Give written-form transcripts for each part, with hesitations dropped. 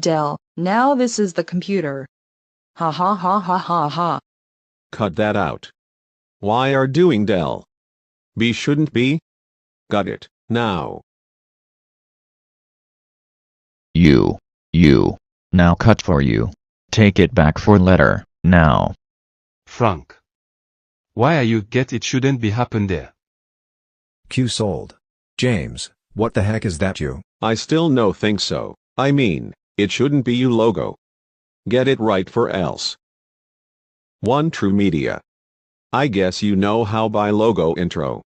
Dell, now this is the computer. Ha ha ha ha ha ha. Cut that out. Why are doing Dell? B shouldn't be? Got it, now. You. Now cut for you. Take it back for letter, now. Frank. Why are you get it shouldn't be happen there? Q sold. James, what the heck is that you? I still no think so. I mean, it shouldn't be you logo. Get it right for else. One True Media. I guess you know how by logo intro.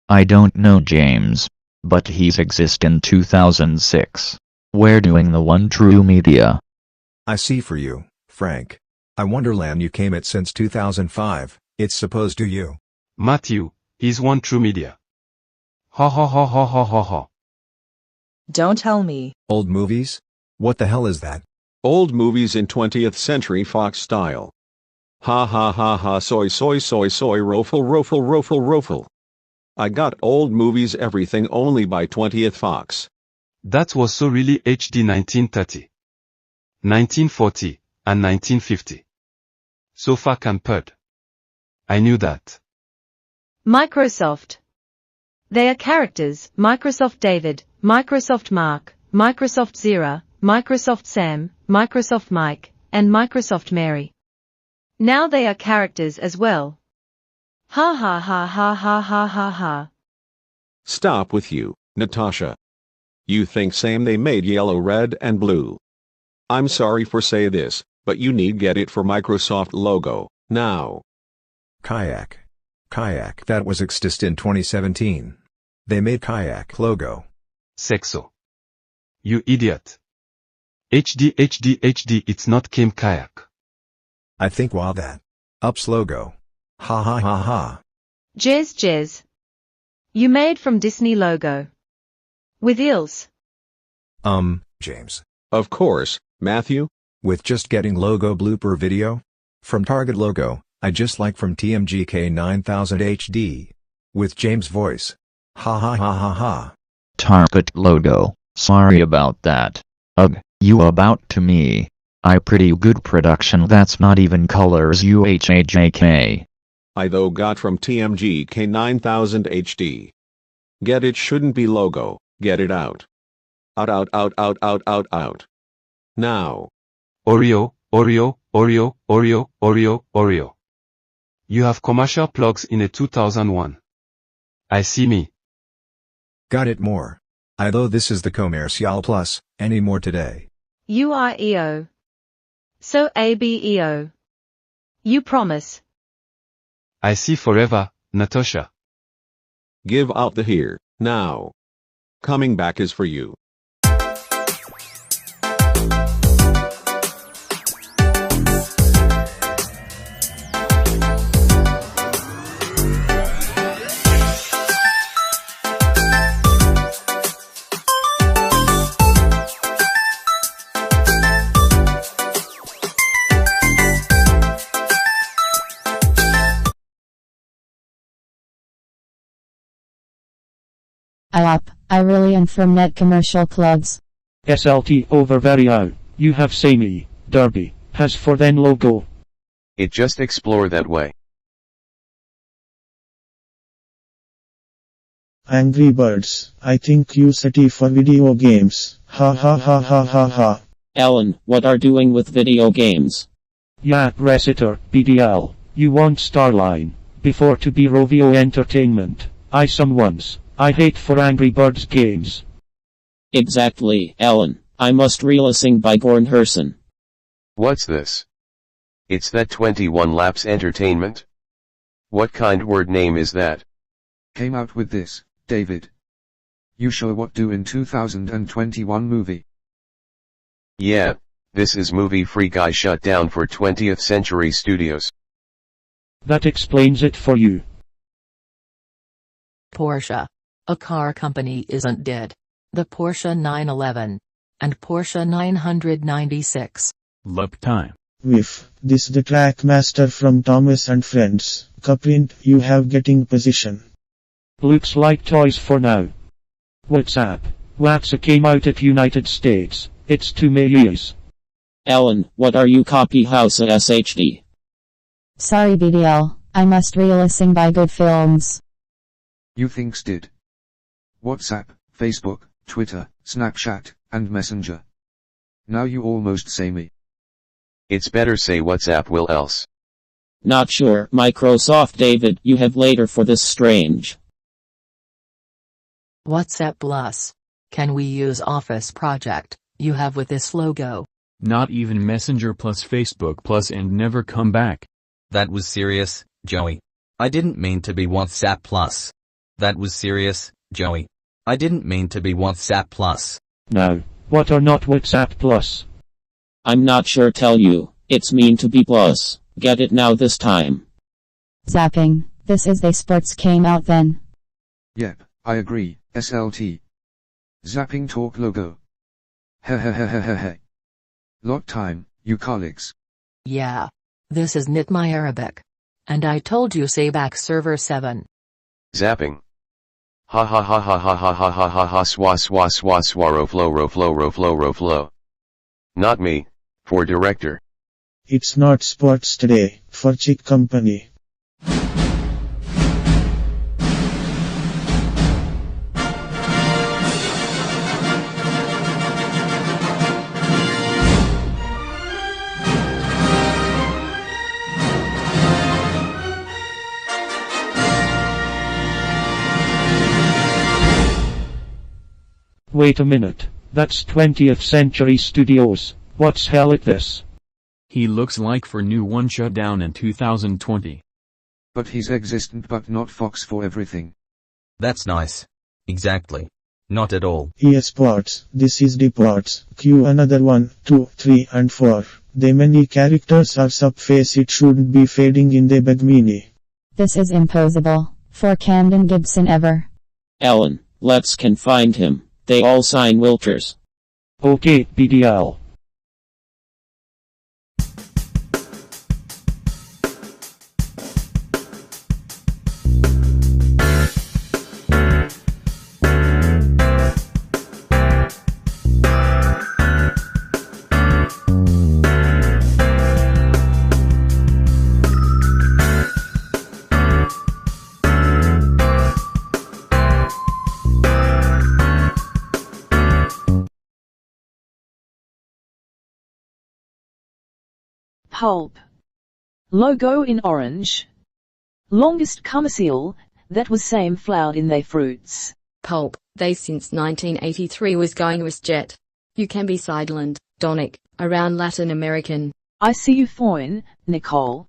I don't know James, but he's exist in 2006. We're doing the One True Media. I see for you, Frank. I wonderland you came it since 2005, it's supposed to you. Matthew, he's One True Media. Ha ha ha ha ha ha ha. Don't tell me. Old movies? What the hell is that? Old movies in 20th century Fox style. Ha ha ha ha soy rofle. I got old movies everything only by 20th Fox. That was so really HD 1930, 1940, and 1950. So fuck and pud. I knew that. Microsoft. They are characters: Microsoft David, Microsoft Mark, Microsoft Zira, Microsoft Sam, Microsoft Mike, and Microsoft Mary. Now they are characters as well. Ha ha ha ha ha ha ha ha. Stop with you, Natasha. You think same they made yellow, red, and blue. I'm sorry for say this, but you need get it for Microsoft logo, now. Kayak. That was exist in 2017. They made Kayak logo. Sexo. You idiot. HD, it's not came Kayak. I think while that. Ups logo. Ha ha ha ha. Jez. You made from Disney logo. With eels. James. Of course, Matthew. With just getting logo blooper video? From Target logo, I just like from TMGK 9000 HD. With James voice. Ha ha ha ha ha. Target logo, sorry about that. Ugh, you about to me. I pretty good production that's not even colors UHAJK. I though got from TMGK 9000 HD. Get it shouldn't be logo, get it out. Out. Now. Oreo. You have commercial plugs in a 2001. I see me. Got it more. I though this is the Commercial Plus, any more today. You are EO. So ABEO. You promise. I see forever, Natasha. Give out the here, now. Coming back is for you. I really am from net commercial plugs. SLT over Vario, you have say me, Derby, has for then logo. It just explore that way. Angry Birds, I think you city for video games, ha ha ha ha ha ha. Alan, what are doing with video games? Yeah, Reciter, BDL, you want Starline, before to be Rovio Entertainment, I someone's. I hate for Angry Birds games. Exactly, Alan. I must re-listen by Gorn Herson. What's this? It's that 21 Laps Entertainment? What kind word name is that? Came out with this, David. You show what do in 2021 movie. Yeah, this is movie free guy shut down for 20th Century Studios. That explains it for you. Porsche. A car company isn't dead. The Porsche 911. And Porsche 996. Love time. Whiff, this the track master from Thomas and Friends. Caprint, you have getting position. Looks like toys for now. WhatsApp. WhatsApp came out at United States. It's 2 years. Ellen, what are you copy house SHD? Sorry BDL, I must re-listen by good films. You thinks did. WhatsApp, Facebook, Twitter, Snapchat, and Messenger. Now you almost say me. It's better say WhatsApp will else. Not sure, Microsoft David, you have later for this strange. WhatsApp Plus. Can we use Office Project you have with this logo? Not even Messenger plus Facebook plus and never come back. That was serious, Joey. I didn't mean to be WhatsApp Plus. That was serious, Joey. I didn't mean to be WhatsApp Plus. No, what are not WhatsApp Plus? I'm not sure tell you, it's mean to be plus. Get it now this time. Zapping, this is the sports came out then. Yep, I agree, SLT. Zapping talk logo. Hehehehehe. Lot time, you colleagues. Yeah. This is not my Arabic. And I told you say back server 7. Zapping. Ha ha ha ha ha ha ha ha ha ha swa swa swa swaro flow. Not me, for director. It's not sports today, for chick company. Wait a minute, that's 20th Century Studios, what's hell at this? He looks like for new one shut down in 2020. But he's existent but not Fox for everything. That's nice. Exactly. Not at all. EA Sports, this is Deports, Q another 1, 2, 3 and 4. The many characters are subface it shouldn't be fading in the Bagmini. This is impossible, for Camden Gibson ever. Ellen, let's can find him. They all sign Wilchers. Okay, BDL. Pulp. Logo in orange. Longest commercial, that was same flowered in they fruits. Pulp, they since 1983 was going with jet. You can be sidelined, Donic, around Latin American. I see you fine, Nicole.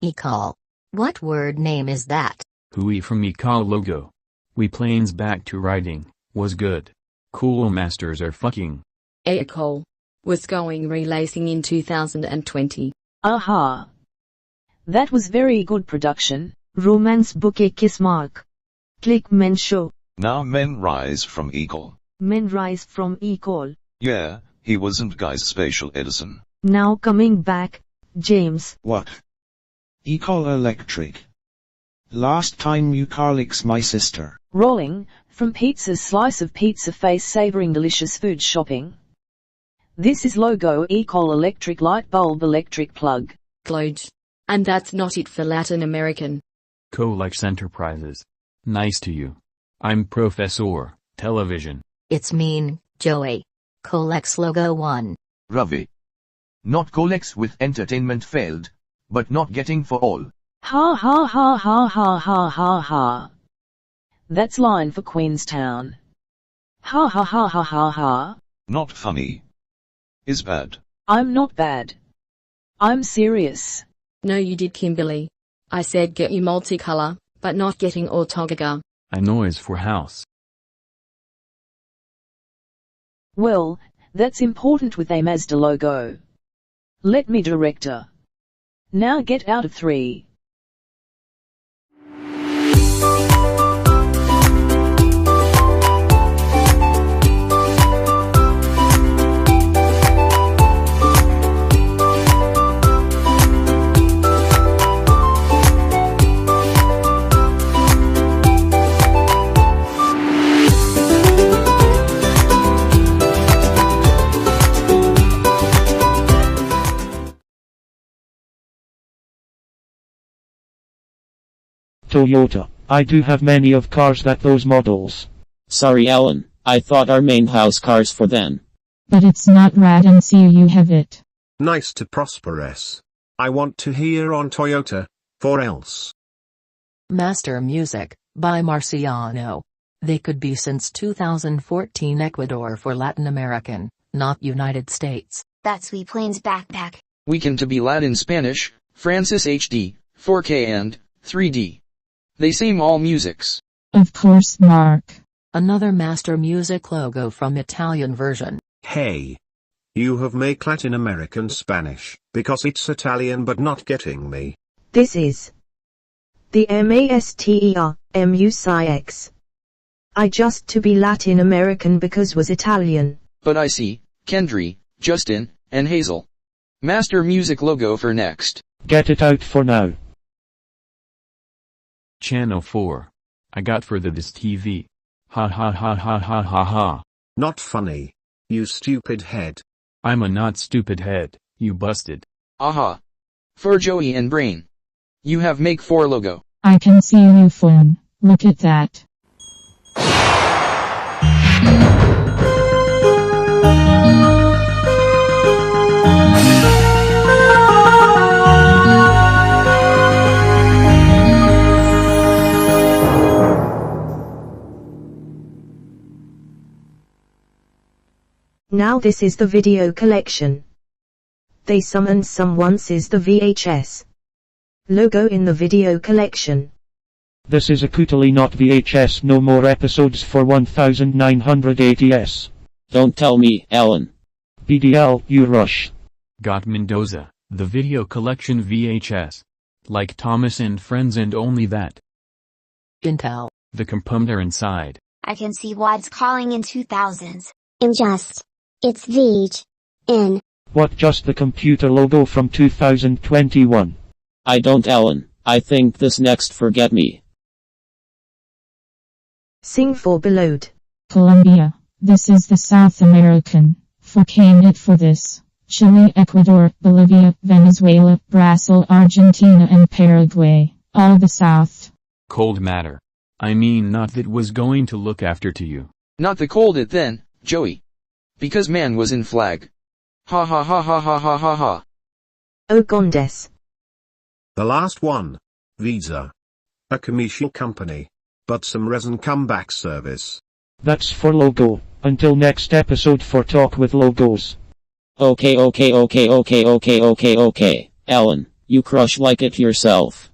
Ecall. What word name is that? Hui from Ecall logo. We planes back to writing, was good. Cool masters are fucking. Ecall. Was going relacing in 2020. Aha. That was very good production. Romance bouquet kiss mark. Click men show. Now men rise from Eagle. Men rise from Ecall. Yeah, he wasn't Guy's Spatial Edison. Now coming back, James. What? Ecall Electric. Last time you Carlix my sister. Rolling, from pizza's slice of pizza face savoring delicious food shopping. This is logo Ecall electric light bulb electric plug. Gloge. And that's not it for Latin American. Colex Enterprises. Nice to you. I'm Professor, Television. It's mean, Joey. Colex logo 1. Ravi. Not Colex with entertainment failed, but not getting for all. Ha ha ha ha ha ha ha ha. That's line for Queenstown. Ha ha ha ha ha ha. Not funny. Is bad. I'm not bad. I'm serious. No you did Kimberly. I said get you multicolor, but not getting orthogaga. A noise for house. Well, that's important with a Mazda logo. Let me director. Now get out of 3. Toyota. I do have many of cars that those models. Sorry Alan, I thought our main house cars for then. But it's not rad and see you have it. Nice to prosperous. I want to hear on Toyota, for else. Master Music, by Marciano. They could be since 2014 Ecuador for Latin American, not United States. That's We Plains Backpack. Weekend to be Latin Spanish, Francis HD, 4K and 3D. They same all musics. Of course, Mark. Another Master Music logo from Italian version. Hey. You have make Latin American Spanish, because it's Italian but not getting me. This is the MASTER, MUSIX. I just to be Latin American because was Italian. But I see, Kendry, Justin, and Hazel. Master Music logo for next. Get it out for now. Channel 4. I got for this TV. Ha ha ha ha ha ha ha. Not funny. You stupid head. I'm a not stupid head, you busted. Aha. For Joey and Brain. You have make 4 logo. I can see you phone. Look at that. Now this is the video collection. They summoned someone's is the VHS logo in the video collection. This is acutely not VHS, no more episodes for 1980s. Don't tell me, Alan. BDL, you rush. Got Mendoza, the video collection VHS. Like Thomas and Friends and only that. Intel. The computer inside. I can see what's calling in 2000s. It's VH. In. What, just the computer logo from 2021? I don't, Alan. I think this next forget me. Sing for Belowed. Colombia. This is the South American. For came it for this. Chile, Ecuador, Bolivia, Venezuela, Brazil, Argentina and Paraguay. All the South. Cold matter. I mean not that was going to look after to you. Not the cold it then, Joey. Because man was in flag. Ha ha ha ha ha ha ha ha. Oh Gondes. The last one. Visa. A commercial company. But some resin comeback service. That's for logo. Until next episode for Talk with Logos. Okay. Alan, you crush like it yourself.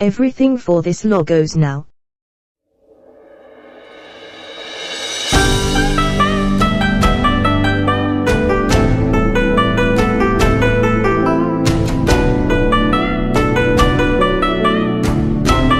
Everything for this logos now.